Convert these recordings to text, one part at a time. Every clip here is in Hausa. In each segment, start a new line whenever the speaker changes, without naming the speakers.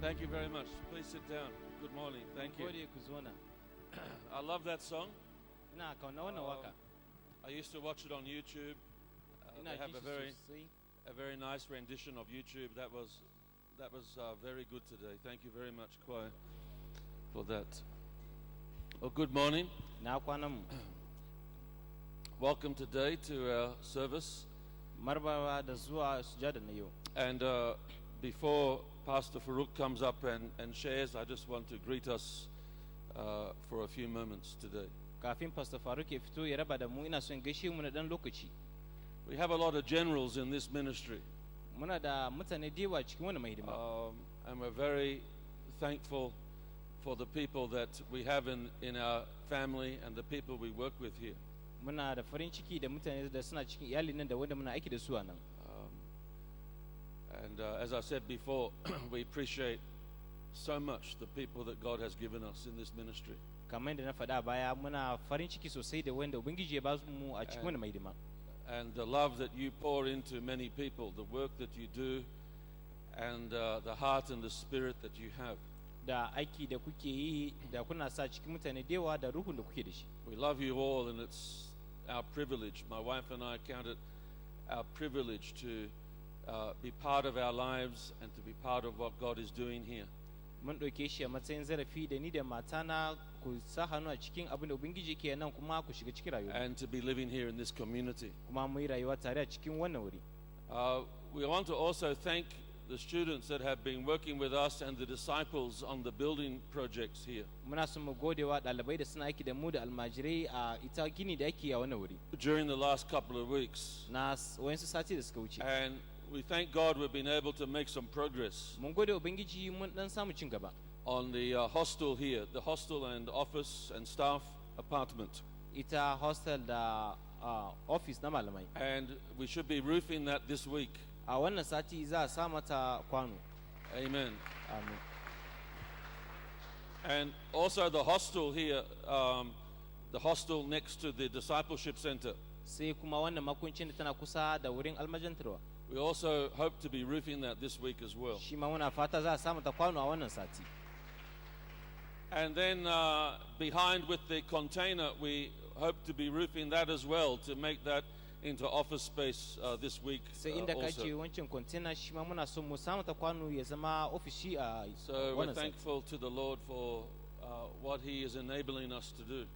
Thank you very much. Please sit down. Good morning. Thank you. I love that song. I used to watch it on YouTube. They have a very nice rendition of YouTube. That was very good today. Thank you very much, choir, for that. Well, good morning. Welcome today to our service. And before Pastor Farouk comes up and shares, I just want to greet us for a few moments today. We have a lot of generals in this ministry. And we're very thankful for the people that we have in our family and the people we work with here. And as I said before, we appreciate so much the people that God has given us in this ministry. And the love that you pour into many people, the work that you do, and the heart and the spirit that you have. We love you all, and it's our privilege. My wife and I count it our privilege to be part of our lives and to be part of what God is doing here. And to be living here in this community. We want to also thank the students that have been working with us and the disciples on the building projects here. During the last couple of weeks. And we thank God we've been able to make some progress on the hostel here, the hostel and office and staff apartment. And we should be roofing that this week. Amen. And also the hostel here, the hostel next to the discipleship center. We also hope to be roofing that this week as well. And then behind with the container, we hope to be roofing that as well to make that into office space this week also. So we're thankful to the Lord for what He is enabling us to do.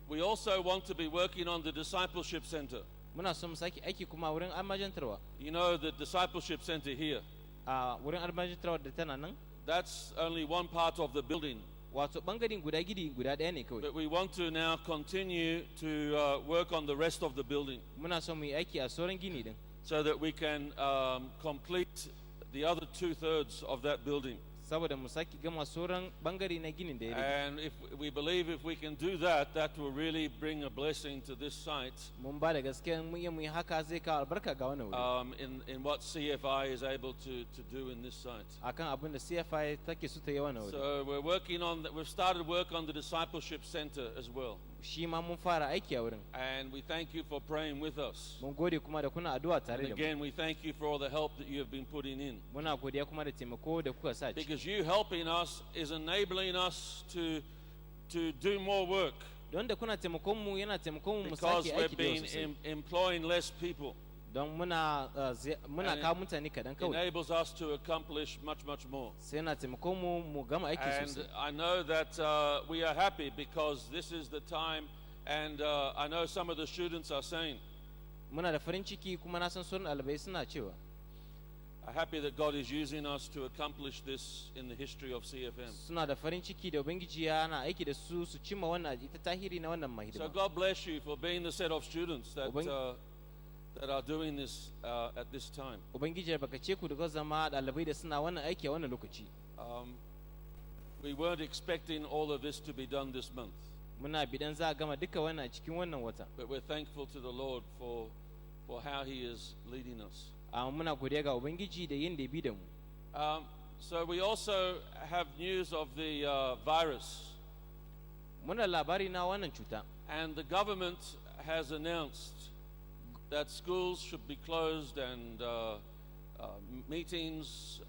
We also want to be working on the discipleship center. You know the discipleship center here. That's only one part of the building. But we want to now continue to work on the rest of the building so that we can complete the other 2/3 of that building. And we believe if we can do that, that will really bring a blessing to this site in what CFI is able to do in this site. So we're working on we've started work on the discipleship center as well. And we thank you for praying with us. And again, we thank you for all the help that you have been putting in. Because you helping us is enabling us to do more work. Because we've been employing less people. Enables us to accomplish much more. And I know that we are happy because this is the time, and I know some of the students are saying, I'm happy that God is using us to accomplish this in the history of CFM. So God bless you for being the set of students that are doing this at this time. We weren't expecting all of this to be done this month. But we're thankful to the Lord for how He is leading us. So we also have news of the virus. And the government has announced that schools should be closed and meetings,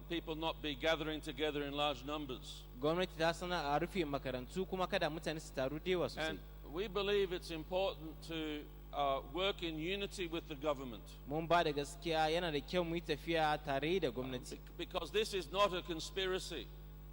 people not be gathering together in large numbers.
Gwamnati ta sana a rufe makarantu kuma kada mutane su taru da yawa sosai.
And we believe it's important to work in unity with the government.
Mun ba da gaskiya yana da kyau mu yi tafiya tare da gwamnati.
Because this is not a conspiracy.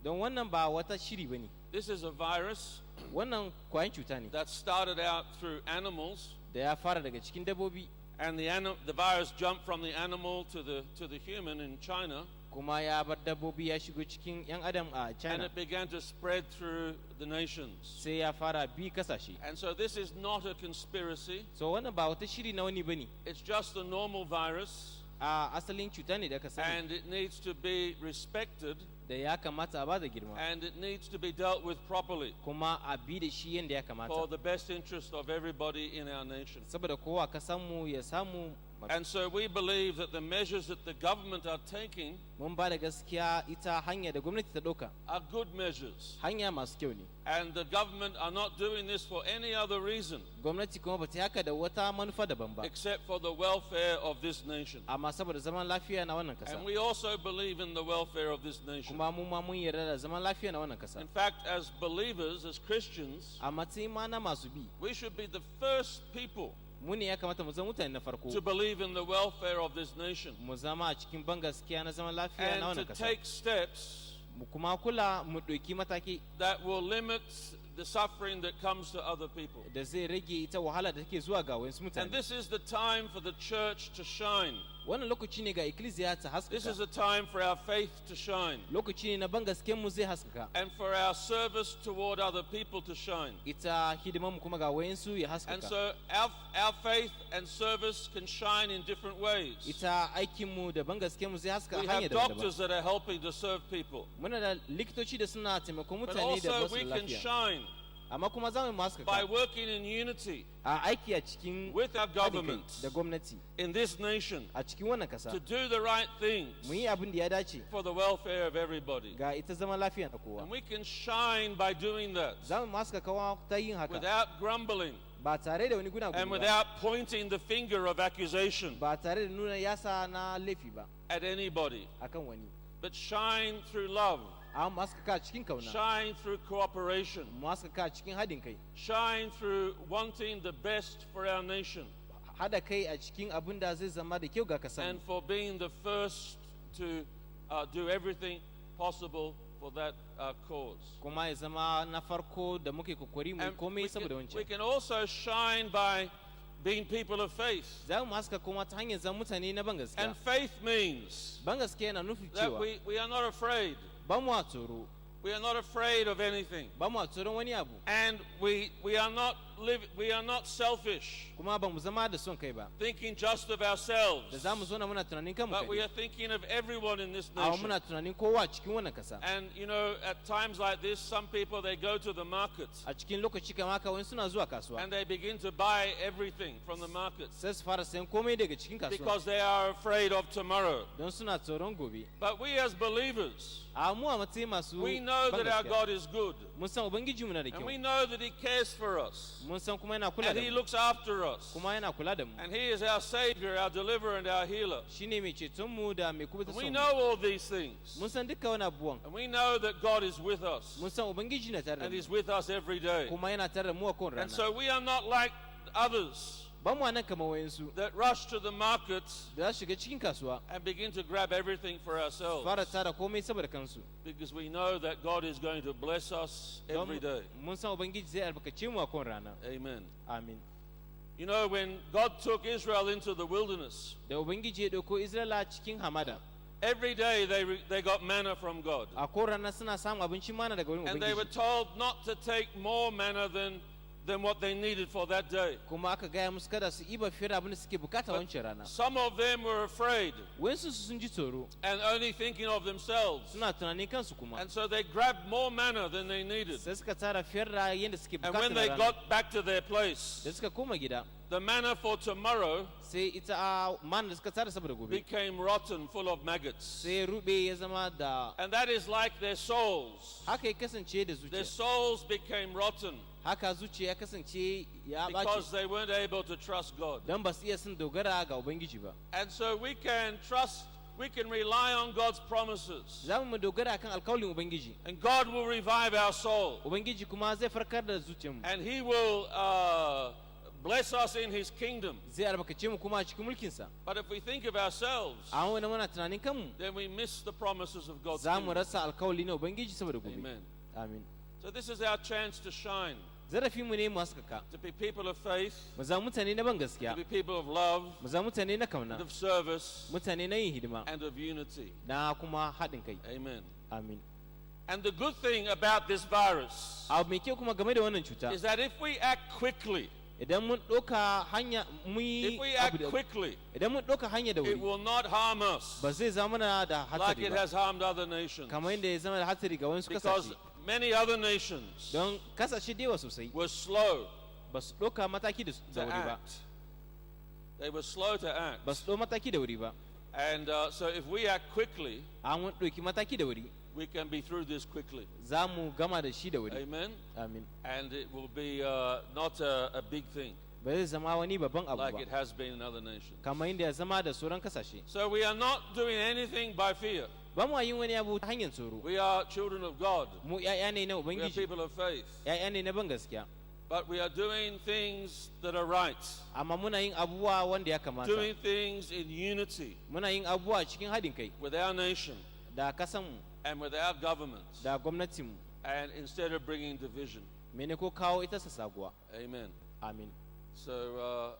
Don wannan ba wata shiri bane.
This is a virus.
Wannan kwayan cuta ne.
That started out through animals.
Da ya fara daga cikin dabbobi.
And the virus jumped from the animal to the human in China.
Kuma ya bar dabbobi ya shigo cikin yan adam a China.
And it began to spread through the nations.
Sai ya fara bi kasashe.
And so this is not a conspiracy.
So wannan ba wata shiri na wani bane.
It's just a normal virus.
Asalin cuta ne da ka sani.
And it needs to be respected.
Da ya kamata a ba da girma.
And it needs to be dealt with properly.
Kuma a bi da shi yanda ya kamata.
For the best interest of everybody in our nation.
Saboda kowa ka samu ya samu.
And so we believe that the measures that the government are taking
mun ba da gaskiya ita hanya da gwamnati ta dauka
are good measures.
Hanya masu kyau ne.
And the government are not doing this for any other reason.
Gwamnati kuma bata haka da wata manufa daban ba.
Except for the welfare of this nation.
Amma saboda zaman lafiya na wannan kasa.
And we also believe in the welfare of this nation.
Kuma mu ma mun yarda da zaman lafiya na wannan kasa.
In fact, as believers, as Christians,
a matsayin ma na masu bi,
we should be the first people
mu ne ya kamata mu zama mutane na farko
to believe in the welfare of this nation.
Mu zama a cikin ban gaskiya na zaman lafiya na wannan kasa.
And to take steps
mu kuma kula mu ɗauki mataki
that will limit the suffering that comes to other people.
Da zai rage ita wahala da take zuwa ga wasu mutane.
And this is the time for the church to shine.
Wannan lokaci ne ga ikkilisiya ta haskaka.
This is a time for our faith to shine.
Lokaci ne na ban gaskiyar mu zai haskaka.
And for our service toward other people to shine.
Ita hidimar mu kuma ga wayansu ya haskaka.
And so our faith and service can shine in different ways.
Ita aikin mu da ban gaskiyar mu zai haskaka hanya daban-daban.
We have doctors that are helping to serve people.
Muna da likitoci da suna taimakon mutane da
basu lafiya. But also we can shine
amma kuma za mu haskaka
by working in unity
a aiki a cikin
with our government
da gwamnati
in this nation
a cikin wannan kasa
to do the right things
mu yi abin da ya dace
for the welfare of everybody.
Ga ita zaman lafiya na kowa.
And we can shine by doing that.
Za mu haskaka ta yin haka.
Without grumbling.
Ba tare da wani guna
and without pointing the finger of accusation.
Ba tare da nuna yasa na laifi ba.
At anybody.
Akan wani.
But shine through love.
Shine
through cooperation. Shine through wanting the best for our nation. And for being the first to do everything possible for that cause. And we can also shine by being people of faith. And faith means that we are not afraid. We are not afraid of anything. And we are not selfish. Thinking just of ourselves. But we are thinking of everyone in this nation. And you know, at times like this, some people, they go to the markets. And they begin to buy everything from the markets. Because they are afraid of tomorrow. But we as believers, we know that our God is good. And we know that He cares for us. And He looks after us. And He is our Savior, our deliverer, and our healer. And we know all these things. And we know that God is with us. And He's with us every day. And so we are not like others that rush to the markets and begin to grab everything for ourselves. Because we know that God is going to bless us every day. Amen.
Amen.
You know, when God took Israel into the wilderness, every day they got manna from God. And they were told not to take more manna than what they needed for that day. But some of them were afraid and only thinking of themselves. And so they grabbed more manna than they needed. And when they got back to their place, the manna for tomorrow became rotten, full of maggots. And that is like their souls. Their souls became rotten. Because they weren't able to trust God. And so we can trust we can rely on God's promises.
za mu dogara kan alƙawarin ubangiji,
And God will revive our soul.
ubangiji kuma zai farkar da zuciyarmu,
And He will bless us in His kingdom.
zai albarkace mu kuma a cikin mulkinsa.
But if we think of ourselves,
A wani muna tunanin kanmu,
then we miss the promises of God's
za mu
kingdom.
rasa alƙawari na ubangiji saboda gobe.
Amen.
Amin.
So this is our chance to shine,
Zarafinmu ne mu haskaka,
to be people of faith,
mu zama mutane na ban
to
gaskiya,
be people of love,
mu zama mutane na
and
kauna,
of service,
mutane na yin hidima,
and of unity.
na kuma haɗin kai.
Amen.
Amin.
And the good thing about this virus
Abu mai kyau kuma game da wannan cuta,
is that if we act quickly,
idan mun ɗauka hanya mu
if
yi
we
abu
act
da
quickly,
idan mun ɗauka hanya da
it
wuri,
will not harm us
ba zai zama na da
like
hatsari
it
ba,
has harmed other nations.
kamar yadda ya zama da hatsari ga wasu
Because
kasashe,
many other nations
don kasashe da yawa sosai
were slow
ba su ɗauka mataki da
to
wuri ba,
act. They were slow to act.
ba su ɗau mataki da wuri ba.
And so if we act quickly,
An mun ɗauki mataki da wuri,
we can be through this quickly.
za mu gama da shi da wuri.
Amen.
Amin.
And it will be not a big thing
Ba zai zama wani babban abu
like
ba,
it has been in other nations.
kamar yadda ya zama da sauran kasashe.
So we are not doing anything by fear.
Ba mu yin wani abu ta hanyar tsoro.
We are children of God.
Mu ‘ya'ya ne na
We are
Ubangiji,
people of faith.
‘ya'ya ne na ban gaskiya,
But we are doing things that are right.
amma muna yin abubuwa wanda ya kamata.
Doing things in unity
Muna yin abubuwa cikin haɗin kai
with our nation
da kasanmu
and with our governments.
da gwamnatinmu,
And instead of bringing division.
mene ko kawo ita sa sabuwa.
Amen.
Amin.
So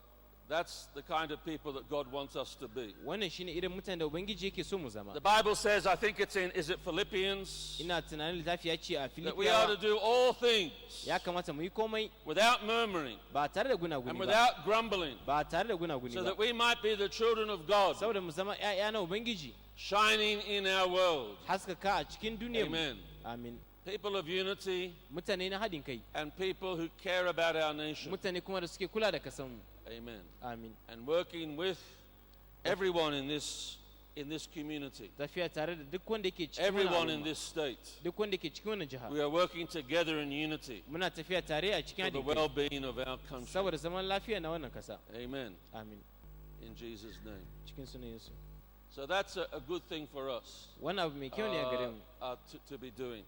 that's the kind of people that God wants us to be.
Wannan shine irin mutanen da Ubangiji yake so mu zama.
The Bible says, I think it's in, is it Philippians?
Ina tunanin littafi ya ce a
That we are to
Filipiyawa
do all things
ya kamata mu yi komai
without murmuring
ba tare da
and
gunaguni ba,
without grumbling,
ba tare da gunaguni
so
ba,
that we might be the children of God,
saboda mu zama ‘ya'ya na Ubangiji,
shining in our world.
haskaka a cikin duniyarmu.
Amen.
Amin.
People of unity
Mutane na haɗin kai,
and people who care about our nation.
mutane kuma da suke kula da kasanmu.
Amen.
Amin.
And working with everyone in this community,
Tafiya tare da duk wanda yake cikin wannan
everyone in
al'umma,
this state.
duk wanda yake cikin wannan jiha.
We are working together in unity
Muna tafiya tare a cikin
for the
haɗin kai
well-being of our country.
saboda zaman lafiya na wannan kasa.
Amen.
Amin.
In Jesus' name.
Cikin sunan Yesu.
So that's a good thing for us
Wannan abu mai kyau ne a gare mu,
to be doing.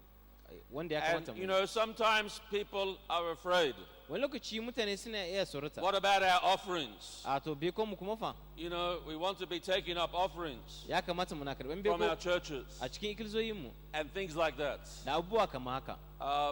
wanda ya
And
kamata
you
mu.
know, sometimes people are afraid.
Wani lokaci mutane suna iya tsorata.
What about our offerings?
A to beko mu kuma fa,
You know, we want to be taking up offerings
ya kamata muna karɓan
from our
beko
churches
a cikin ikilzoyinmu
and things like that.
da abubuwa kamar haka.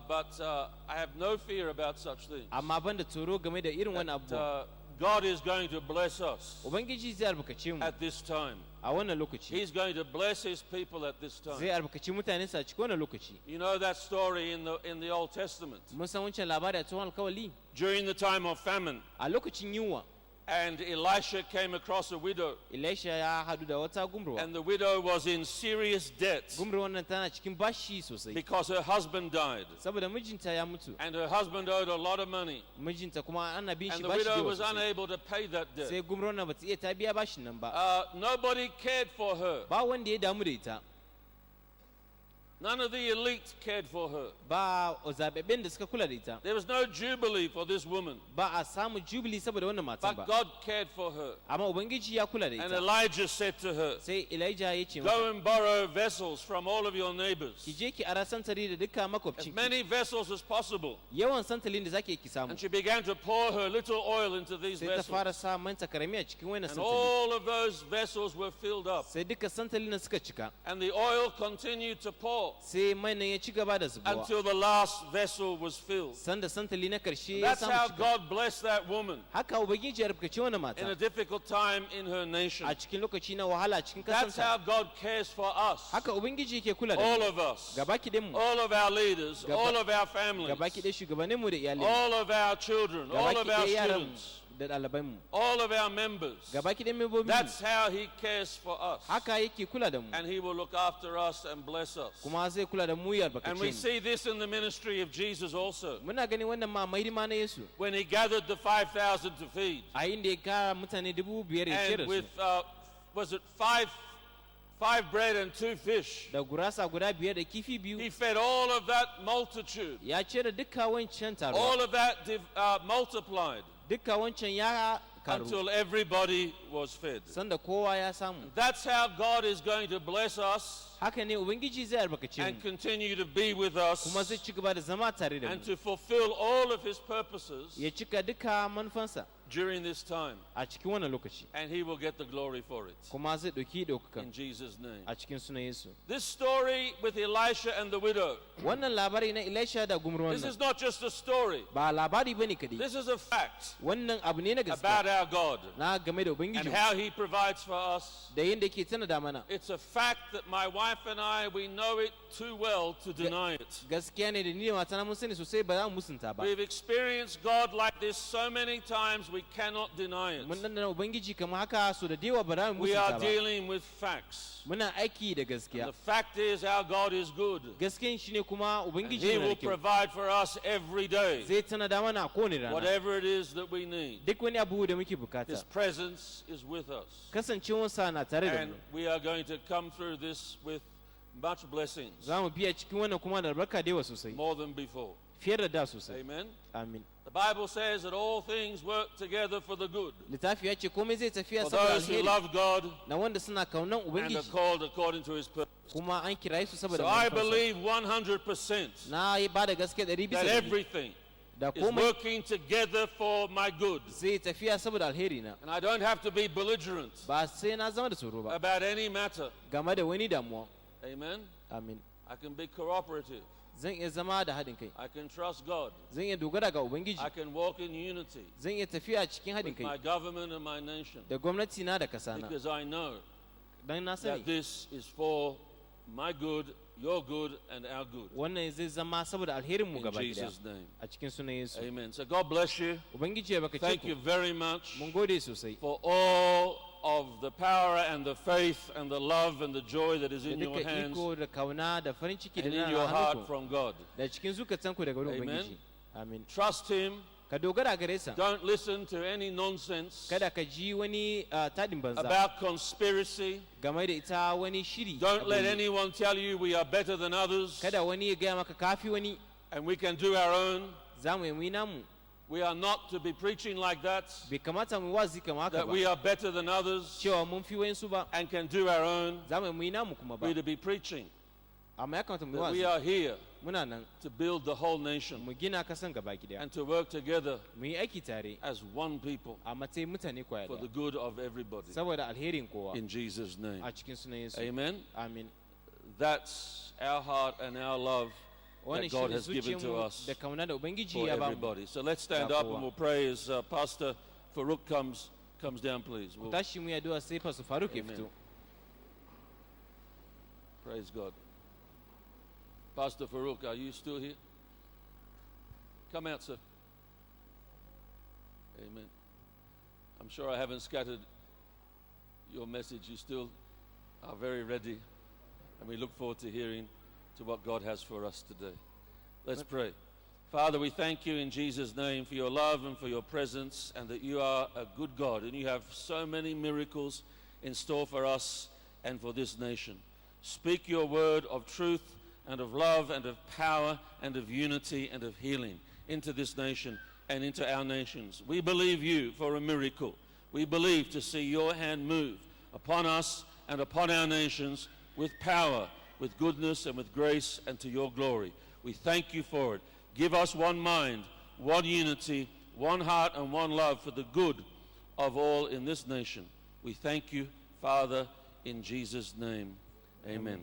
But I have no fear about such things.
Amma ban da tsoro game da irin wani
That,
abubuwa.
God is going to bless us
Ubangiji zai albarkace mu
at this time.
a wannan lokaci.
He's going to bless His people at this
Zai
time.
albarkaci mutanensa a cikin wannan lokaci.
You know that story in the Old Testament
Mun san wancan labari a tsohon alkawali
during the time of famine,
a lokacin yunwa.
and Elisha came across a widow,
Elisha ya hadu da wata gumruwa.
and the widow was in serious debt
Gumruwan nan tana cikin bashi sosai
because her husband died,
saboda mijinta ya mutu.
and her husband owed a lot of money,
Mijinta kuma ana bin shi
and the
bashi da
widow
yawa
was
sosai.
unable to pay that debt.
Sai gumruwan nan bata iya ta biya bashin nan ba.
Nobody cared for her.
Ba wanda ya damu da ita.
None of the elite cared for her.
Ba zaɓaɓɓen da suka kula da ita.
There was no jubilee for this woman,
Ba a samu jubili saboda wannan matan
but
ba.
God cared for her.
Amma Ubangiji ya kula da
And
ita.
Elijah said to her,
Sai Elijah ya ce
go
mata,
and borrow vessels from all of your neighbors,
ki je ki ara santari da dukkan
as
makwabcin.
many vessels as possible.
Yawan santalin da zaki ki samu.
And she began to pour her little oil into these
Sai ta fara
vessels.
sa manta karami a cikin wannan
And
santali.
all of those vessels were filled up.
Sai duka santalin nan suka cika.
And the oil continued to pour
Sai mai nan ya ci gaba da zubowa.
until the last vessel was filled.
Sanda santali na karshe ya
That's how
samu cika.
God blessed that woman
Haka Ubangiji ya rubuce wannan
in a
mata.
difficult time in her nation.
A cikin lokaci na wahala a cikin
That's how
kasanta.
God cares for us.
Haka Ubangiji yake kula da
All
mu.
of us.
Gabaki ɗin mu.
All of our leaders.
Gaba-
All of our families.
Gabaki ɗaya shugabannin mu da iyalai.
All of our children. All
Gabaki
of our
ɗaya yaran mu
students.
da ɗaliban mu.
All of our members.
Gabaki ɗaya membobin mu.
That's how He cares for us.
Haka yake kula da mu.
And He will look after us and bless us.
Kuma zai kula da mu ya
And
albarkace
we
mu.
see this in the ministry of Jesus also.
Muna ganin wannan ma mai hidima na Yesu.
When He gathered the 5,000 to feed.
A inda ya kara mutane 5,000 ya ciyar
And
da su.
with, was it five bread and 2 fish?
Da gurasa guda 5 da kifi 2.
He fed all of that multitude.
Ya ciyar da dukka wancan taruwa.
All of that multiplied.
Dukka wancan ya karu
until everybody was fed.
sanda kowa ya samu.
That's how God is going to bless us
Haka ne ubangiji zai albarkace
and
mu
continue to be with us
kuma zai ci gaba da zama tare da mu
and to fulfill all of his purposes
ya cika duka manufansa
during this time.
a cikin wannan lokaci
And he will get the glory for it.
kuma zai ɗauki ɗaukaka
In Jesus' name.
a cikin sunan Yesu.
This story with Elisha and the widow,
Wannan labari na Elisha da gumruwan
this
nan
is not just a story.
ba labari bane kadai.
This is a fact
Wannan abu ne na
about
gaskiya
our God
na game da
and
ubangiji
how he provides for us.
da yanda yake tana da mana.
It's a fact that my wife and I, we know it too well to deny it.
Gaskiya ne da ni da matana mun sani sosai ba za mu musunta ba.
We've experienced God like this so many times we cannot deny it.
Mun dandana ubangiji kamar haka so da dewa ba za mu
We are
musunta ba.
dealing with facts.
Muna aiki da
And
gaskiya.
the fact is our God is good.
Gaskiyan shine kuma
And
ubangiji
he
yana
will
da kyau.
provide for us every day
Zai tana da mana a kowane rana.
whatever it is that we need.
Duk wani abu da muke bukata.
His presence is with us.
Kasancewarsa na tare da
And
mu.
we are going to come through this with much blessings,
Za mu biya cikin wannan kuma da albarka da yawa sosai.
more than before.
Fiye da da sosai.
Amen.
Amin.
The Bible says that all things work together for the good
Littafi ya ce komai zai tafiya
for
saboda
those who
alheri
love God
na wanda suna kaunan
and are
ubangiji
called according to his purpose.
kuma an kiraye su saboda
So I
manufarsa.
believe 100%
Na yi ba da gaske 100 bisa
that
100
everything
da
is
komai
working together for my good.
zai tafiya saboda alheri na.
And I don't have to be belligerent
Ba sai na zama da tsoro ba
about any matter.
game da wani damuwa.
Amen.
Amin.
I can be cooperative.
Zan iya zama da haɗin kai.
I can trust God.
Zan iya dogara ga ubangiji.
I can walk in unity
Zan iya tafiya cikin haɗin
with my
kai
government and my nation
da gwamnati na da kasa na.
because I know
Dan na sani
that this is for my good, your good, and our good.
wannan zai zama saboda alherin mu
In
gaba ɗaya
Jesus' name.
a cikin sunan Yesu.
Amen. So God bless you.
Ubangiji ya baka
Thank you
ku.
very much
Mun gode sosai.
for all of the power and the faith and the love and the joy that is
Da
in your
duka
hands
iko da kauna da farin ciki da
and in
na
your heart
hannunku
from God.
da cikin zukatanku daga wurin
Amen.
ubangiji. Amin.
Trust Him.
Ka dogara gare sa.
Don't listen to any nonsense
Kada ka ji wani tadin banza
about conspiracy.
game da ita wani shiri.
Don't
abu
let
ne.
anyone tell you we are better than others
Kada wani ya gaya maka kafi wani
and we can do our own.
za mu yi namu.
We are not to be preaching like that,
Bai kamata mu wazi kama haka
that we
ba.
are better than others
Cewa mun fi wayansu ba.
and can do our own.
Za mu yi namu kuma ba.
We're to be preaching
Amma ya kamata mu
that we
wazi.
are here
Muna nan
to build the whole nation
mu gina kasan gaba ki daya.
and to work together
Mu yi aiki tare
as one people
a matsayin mutane kwaya
for the
daya.
good of everybody.
Saboda alherin kowa
In Jesus' name.
a cikin sunan Yesu.
Amen.
Amin.
That's our heart and our love that
Wannan
God
shine
has given to
zuciyarmu
us
da kauna da ubangiji
for
ya ba mu.
everybody. So let's stand
Ya
up
kowa.
and we'll pray as Pastor Farouk comes down, please.
Ku
We'll
tashi mu yi addu'a sai Pastor Faruk ya
Amen.
fito.
praise God. Pastor Farouk, are you still here? Come out, sir. Amen. I'm sure I haven't scattered your message. You still are very ready, and we look forward to hearing to what God has for us today. Let's pray. Father, we thank you in Jesus' name for your love and for your presence, and that you are a good God, and you have so many miracles in store for us and for this nation. Speak your word of truth and of love and of power and of unity and of healing into this nation and into our nations. We believe you for a miracle. We believe to see your hand move upon us and upon our nations with power, with goodness and with grace and to your glory. We thank you for it. Give us one mind, one unity, one heart and one love for the good of all in this nation. We thank you, Father, in Jesus' name. Amen.